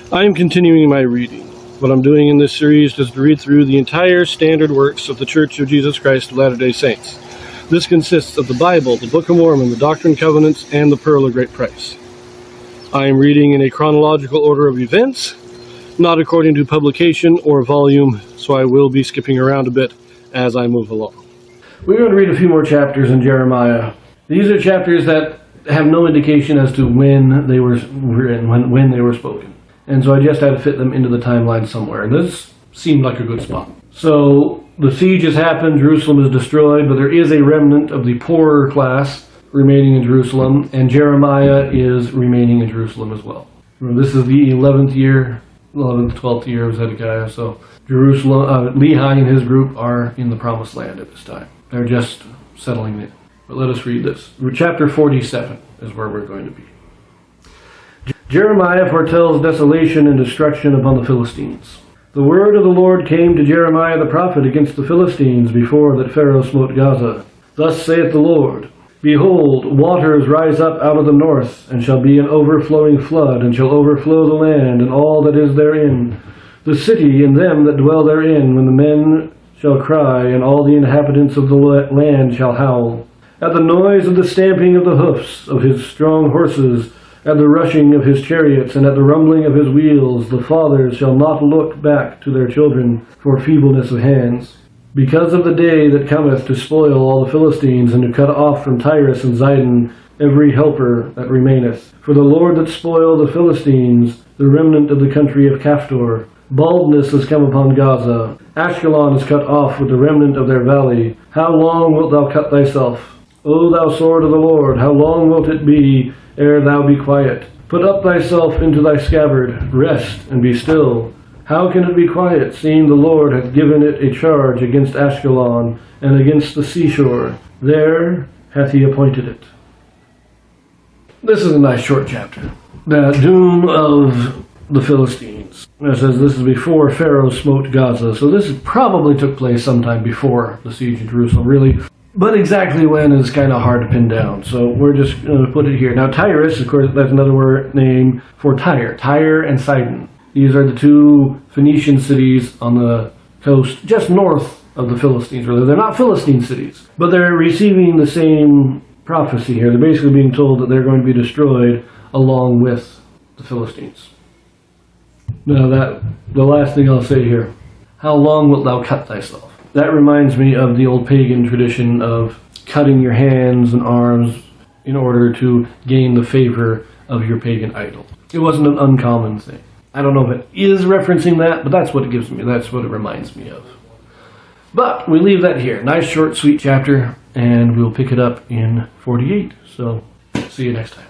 I am continuing my reading. What I'm doing in this series is to read through the entire standard works of the Church of Jesus Christ of Latter-day Saints. This consists of the Bible, the Book of Mormon, the Doctrine and Covenants, and the Pearl of Great Price. I am reading in a chronological order of events, not according to publication or volume, so I will be skipping around a bit as I move along. We're going to read a few more chapters in Jeremiah. These are chapters that have no indication as to when they were written, when they were spoken. And so I just had to fit them into the timeline somewhere. And this seemed like a good spot. So the siege has happened, Jerusalem is destroyed, but there is a remnant of the poorer class remaining in Jerusalem, and Jeremiah is remaining in Jerusalem as well. This is the 11th, 12th year of Zedekiah, so Jerusalem, Lehi and his group are in the Promised Land at this time. They're just settling in. But let us read this. Chapter 47 is where we're going to be. Jeremiah foretells desolation and destruction upon the Philistines. The word of the Lord came to Jeremiah the prophet against the Philistines before that Pharaoh smote Gaza. Thus saith the Lord, Behold, waters rise up out of the north, and shall be an overflowing flood, and shall overflow the land, and all that is therein, the city and them that dwell therein, when the men shall cry, and all the inhabitants of the land shall howl. At the noise of the stamping of the hoofs of his strong horses, at the rushing of his chariots, and at the rumbling of his wheels, the fathers shall not look back to their children for feebleness of hands. Because of the day that cometh to spoil all the Philistines, and to cut off from Tyrus and Zidon every helper that remaineth. For the Lord that spoiled the Philistines, the remnant of the country of Caphtor, baldness has come upon Gaza. Ashkelon is cut off with the remnant of their valley. How long wilt thou cut thyself? O thou sword of the Lord, how long wilt it be ere thou be quiet? Put up thyself into thy scabbard, rest, and be still. How can it be quiet, seeing the Lord hath given it a charge against Ashkelon, and against the seashore? There hath he appointed it. This is a nice short chapter. The doom of the Philistines. It says this is before Pharaoh smote Gaza, so this probably took place sometime before the siege of Jerusalem, really. But exactly when is kind of hard to pin down, so we're just going to put it here. Now Tyrus, of course, that's another name for Tyre. Tyre and Sidon. These are the two Phoenician cities on the coast, just north of the Philistines. Really. They're not Philistine cities, but they're receiving the same prophecy here. They're basically being told that they're going to be destroyed along with the Philistines. Now the last thing I'll say here. How long wilt thou cut thyself? That reminds me of the old pagan tradition of cutting your hands and arms in order to gain the favor of your pagan idol. It wasn't an uncommon thing. I don't know if it is referencing that, but that's what it gives me. That's what it reminds me of. But we leave that here. Nice, short, sweet chapter, and we'll pick it up in 48. So see you next time.